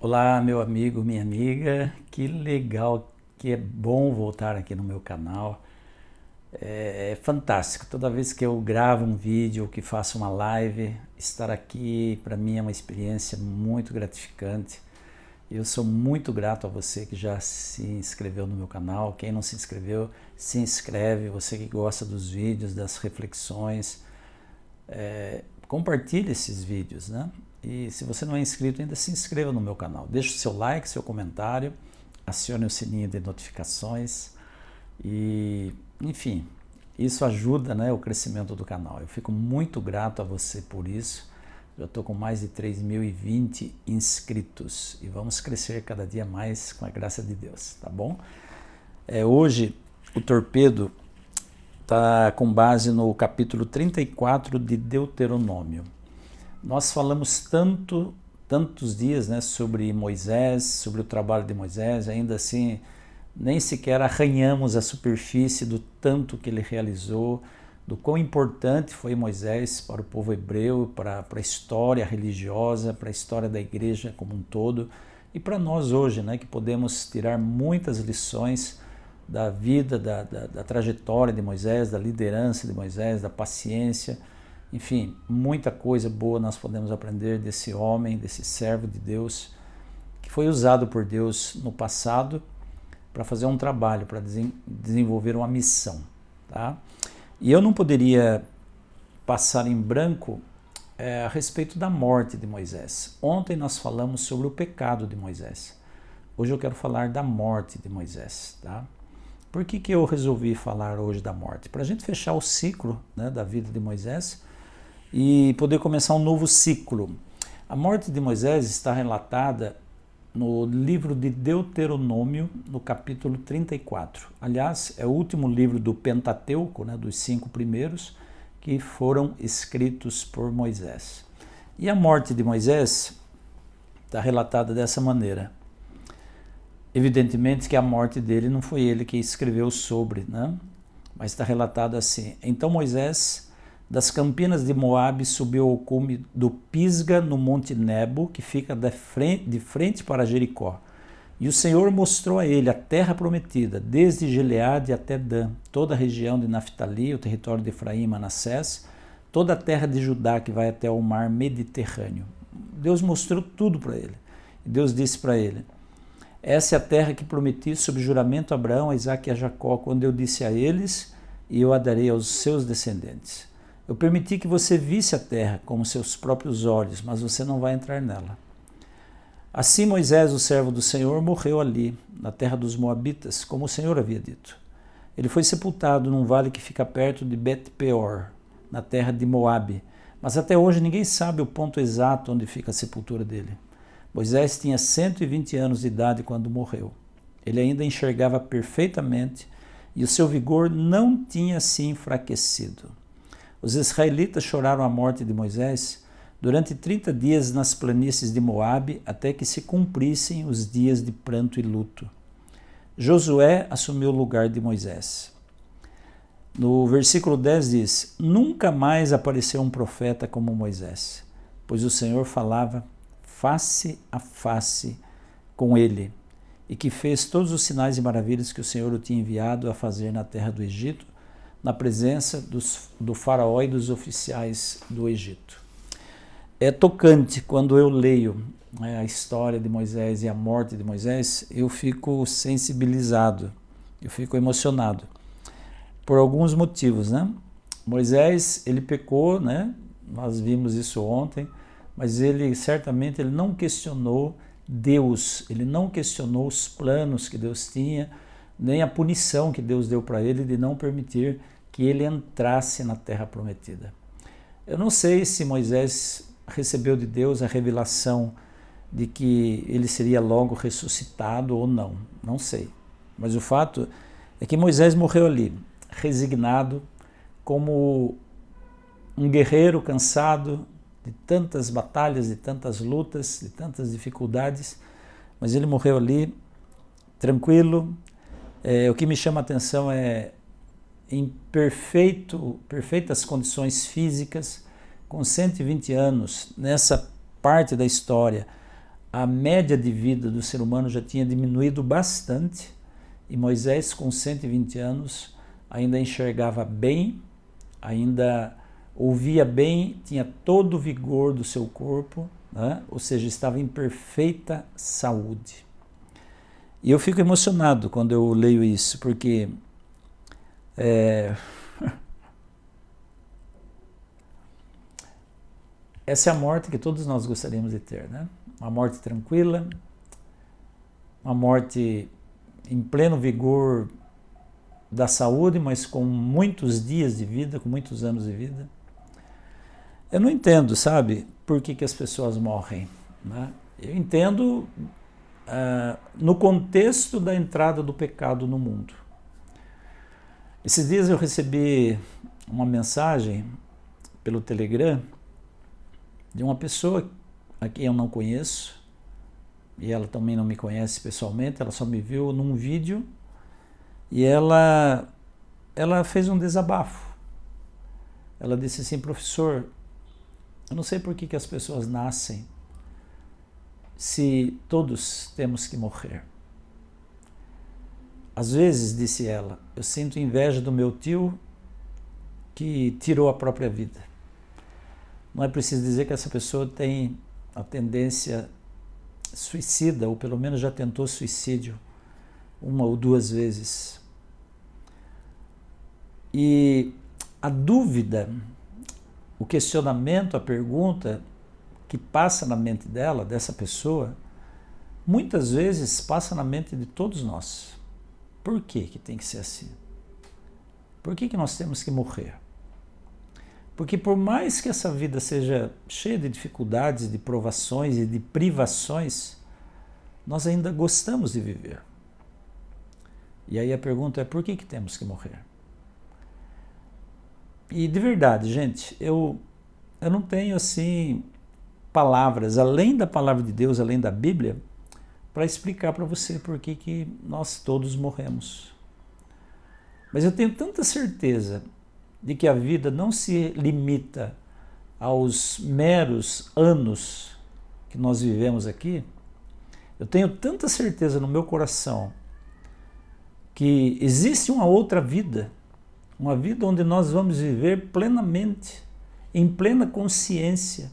Olá, meu amigo, minha amiga, que legal, que é bom voltar aqui no meu canal. É fantástico, toda vez que eu gravo um vídeo ou que faço uma live, estar aqui para mim é uma experiência muito gratificante. Eu sou muito grato a você que já se inscreveu no meu canal. Quem não se inscreveu, se inscreve. Você que gosta dos vídeos, das reflexões, compartilhe esses vídeos, né? E se você não é inscrito ainda, se inscreva no meu canal. Deixe o seu like, seu comentário, acione o sininho de notificações e, enfim, isso ajuda, né, o crescimento do canal. Eu fico muito grato a você por isso. Já estou com mais de 3.020 inscritos e vamos crescer cada dia mais com a graça de Deus, tá bom? Hoje o Torpedo está com base no capítulo 34 de Deuteronômio. Nós falamos tantos dias, né, sobre Moisés, sobre o trabalho de Moisés, ainda assim nem sequer arranhamos a superfície do tanto que ele realizou, do quão importante foi Moisés para o povo hebreu, para a história religiosa, para a história da igreja como um todo, e para nós hoje, né, que podemos tirar muitas lições da vida, da trajetória de Moisés, da liderança de Moisés, da paciência. Enfim, muita coisa boa nós podemos aprender desse homem, desse servo de Deus, que foi usado por Deus no passado para fazer um trabalho, para desenvolver uma missão, tá? E eu não poderia passar em branco a respeito da morte de Moisés. Ontem nós falamos sobre o pecado de Moisés. Hoje eu quero falar da morte de Moisés, tá? Por que eu resolvi falar hoje da morte? Para a gente fechar o ciclo, né, da vida de Moisés e poder começar um novo ciclo. A morte de Moisés está relatada no livro de Deuteronômio, no capítulo 34. Aliás, é o último livro do Pentateuco, né, dos 5 primeiros, que foram escritos por Moisés. E a morte de Moisés está relatada dessa maneira. Evidentemente que a morte dele não foi ele que escreveu sobre, né? Mas está relatado assim: Então Moisés, das campinas de Moabe, subiu ao cume do Pisga, no monte Nebo, que fica de frente para Jericó. E o Senhor mostrou a ele a terra prometida, desde Gileade até Dan, toda a região de Naftali, o território de Efraim e Manassés, toda a terra de Judá que vai até o mar Mediterrâneo. Deus mostrou tudo para ele. E Deus disse para ele: Essa é a terra que prometi sob juramento a Abraão, a Isaque e a Jacó, quando eu disse a eles, e eu a darei aos seus descendentes. Eu permiti que você visse a terra com seus próprios olhos, mas você não vai entrar nela. Assim Moisés, o servo do Senhor, morreu ali, na terra dos Moabitas, como o Senhor havia dito. Ele foi sepultado num vale que fica perto de Bet-peor, na terra de Moabe, mas até hoje ninguém sabe o ponto exato onde fica a sepultura dele. Moisés tinha 120 anos de idade quando morreu. Ele ainda enxergava perfeitamente e o seu vigor não tinha se enfraquecido. Os israelitas choraram a morte de Moisés durante 30 dias nas planícies de Moabe, até que se cumprissem os dias de pranto e luto. Josué assumiu o lugar de Moisés. No versículo 10 diz: Nunca mais apareceu um profeta como Moisés, pois o Senhor falava face a face com ele, e que fez todos os sinais e maravilhas que o Senhor o tinha enviado a fazer na terra do Egito, na presença do faraó e dos oficiais do Egito. É tocante quando eu leio a história de Moisés e a morte de Moisés, eu fico sensibilizado, eu fico emocionado, por alguns motivos, né? Moisés, ele pecou, né? Nós vimos isso ontem, mas ele certamente ele não questionou Deus, ele não questionou os planos que Deus tinha, nem a punição que Deus deu para ele de não permitir que ele entrasse na terra prometida. Eu não sei se Moisés recebeu de Deus a revelação de que ele seria logo ressuscitado ou não, não sei. Mas o fato é que Moisés morreu ali, resignado, como um guerreiro cansado de tantas batalhas, de tantas lutas, de tantas dificuldades, mas ele morreu ali, tranquilo. O que me chama a atenção é em perfeitas condições físicas, com 120 anos, nessa parte da história, a média de vida do ser humano já tinha diminuído bastante, e Moisés, com 120 anos, ainda enxergava bem, ainda ouvia bem, tinha todo o vigor do seu corpo, né? Ou seja, estava em perfeita saúde. E eu fico emocionado quando eu leio isso, porque essa é a morte que todos nós gostaríamos de ter, né? Uma morte tranquila, uma morte em pleno vigor da saúde, mas com muitos dias de vida, com muitos anos de vida. Eu não entendo, sabe, por que as pessoas morrem, né? Eu entendo no contexto da entrada do pecado no mundo. Esses dias eu recebi uma mensagem pelo Telegram de uma pessoa a quem eu não conheço, e ela também não me conhece pessoalmente, ela só me viu num vídeo, e ela fez um desabafo. Ela disse assim: professor, eu não sei por que as pessoas nascem se todos temos que morrer. Às vezes, disse ela, eu sinto inveja do meu tio que tirou a própria vida. Não é preciso dizer que essa pessoa tem a tendência suicida, ou pelo menos já tentou suicídio 1 ou 2 vezes. E a dúvida, o questionamento, a pergunta que passa na mente dela, dessa pessoa, muitas vezes passa na mente de todos nós. Por que tem que ser assim? Por que nós temos que morrer? Porque por mais que essa vida seja cheia de dificuldades, de provações e de privações, nós ainda gostamos de viver. E aí a pergunta é: por que temos que morrer? E de verdade, gente, eu não tenho assim palavras, além da palavra de Deus, além da Bíblia, para explicar para você por que nós todos morremos. Mas eu tenho tanta certeza de que a vida não se limita aos meros anos que nós vivemos aqui. Eu tenho tanta certeza no meu coração que existe uma outra vida, uma vida onde nós vamos viver plenamente, em plena consciência.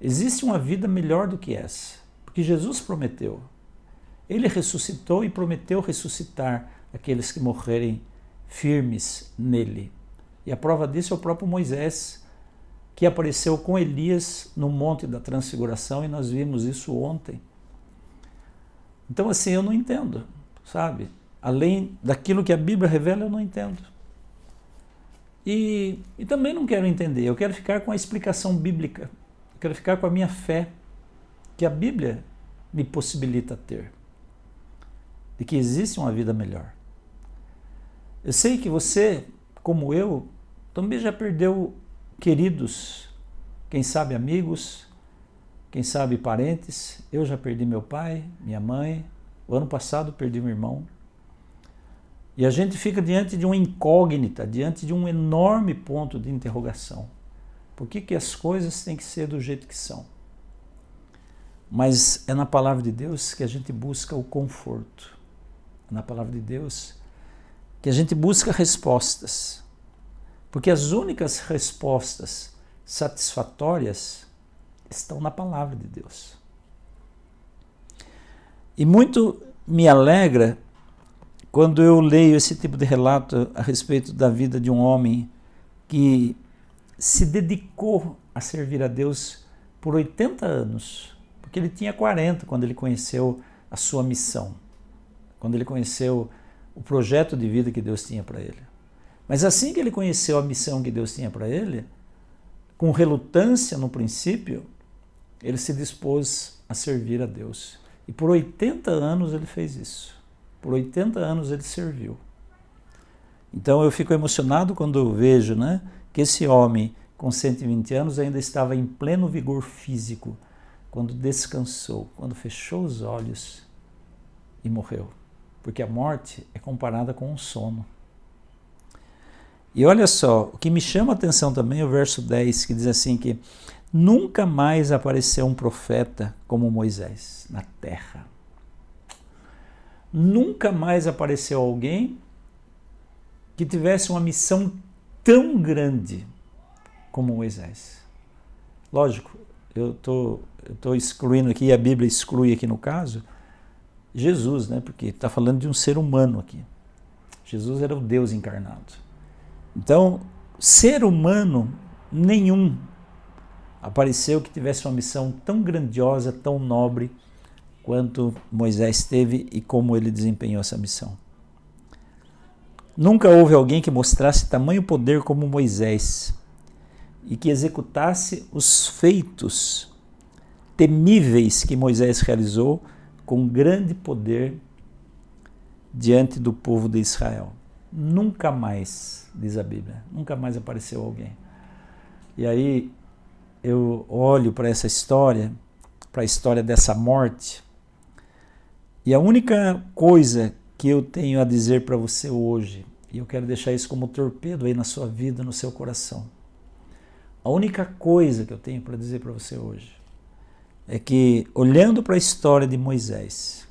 Existe uma vida melhor do que essa, porque Jesus prometeu. Ele ressuscitou e prometeu ressuscitar aqueles que morrerem firmes nele. E a prova disso é o próprio Moisés, que apareceu com Elias no Monte da Transfiguração, e nós vimos isso ontem. Então, assim, eu não entendo, sabe? Além daquilo que a Bíblia revela, eu não entendo. E também não quero entender, eu quero ficar com a explicação bíblica, eu quero ficar com a minha fé, que a Bíblia me possibilita ter, de que existe uma vida melhor. Eu sei que você, como eu, também já perdeu queridos, quem sabe amigos, quem sabe parentes. Eu já perdi meu pai, minha mãe, o ano passado perdi meu irmão. E a gente fica diante de uma incógnita, diante de um enorme ponto de interrogação. Por que as coisas têm que ser do jeito que são? Mas é na palavra de Deus que a gente busca o conforto. É na palavra de Deus que a gente busca respostas. Porque as únicas respostas satisfatórias estão na palavra de Deus. E muito me alegra quando eu leio esse tipo de relato a respeito da vida de um homem que se dedicou a servir a Deus por 80 anos, porque ele tinha 40 quando ele conheceu a sua missão, quando ele conheceu o projeto de vida que Deus tinha para ele. Mas assim que ele conheceu a missão que Deus tinha para ele, com relutância no princípio, ele se dispôs a servir a Deus. E por 80 anos ele fez isso. Por 80 anos ele serviu. Então eu fico emocionado quando eu vejo, né, que esse homem com 120 anos ainda estava em pleno vigor físico, quando descansou, quando fechou os olhos e morreu. Porque a morte é comparada com um sono. E olha só, o que me chama a atenção também é o verso 10, que diz assim que Nunca mais apareceu um profeta como Moisés na terra. Nunca mais apareceu alguém que tivesse uma missão tão grande como Moisés. Lógico, eu tô excluindo aqui, e a Bíblia exclui aqui no caso, Jesus, né? Porque está falando de um ser humano aqui. Jesus era o Deus encarnado. Então, ser humano nenhum apareceu que tivesse uma missão tão grandiosa, tão nobre, quanto Moisés teve e como ele desempenhou essa missão. Nunca houve alguém que mostrasse tamanho poder como Moisés e que executasse os feitos temíveis que Moisés realizou com grande poder diante do povo de Israel. Nunca mais, diz a Bíblia, nunca mais apareceu alguém. E aí eu olho para essa história, para a história dessa morte, e a única coisa que eu tenho a dizer para você hoje, e eu quero deixar isso como torpedo aí na sua vida, no seu coração, a única coisa que eu tenho para dizer para você hoje é que, olhando para a história de Moisés,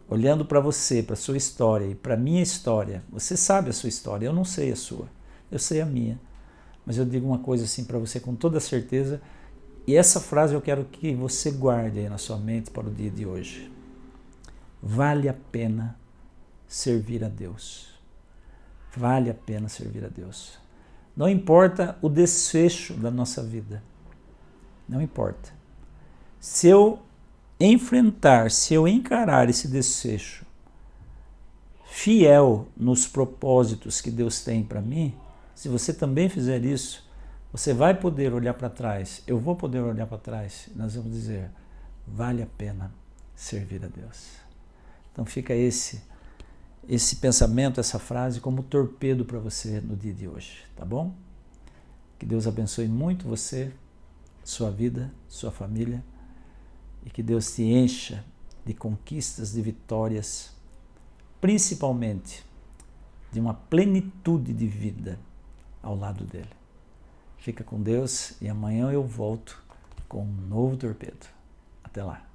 olhando para você, para a sua história e para a minha história, você sabe a sua história, eu não sei a sua, eu sei a minha, mas eu digo uma coisa assim para você com toda certeza, e essa frase eu quero que você guarde aí na sua mente para o dia de hoje. Vale a pena servir a Deus. Vale a pena servir a Deus. Não importa o desfecho da nossa vida. Não importa. Se eu enfrentar, se eu encarar esse desfecho fiel nos propósitos que Deus tem para mim, se você também fizer isso, você vai poder olhar para trás, eu vou poder olhar para trás, e nós vamos dizer, vale a pena servir a Deus. Então fica esse pensamento, essa frase como torpedo para você no dia de hoje, tá bom? Que Deus abençoe muito você, sua vida, sua família, e que Deus te encha de conquistas, de vitórias, principalmente de uma plenitude de vida ao lado dele. Fica com Deus e amanhã eu volto com um novo torpedo. Até lá.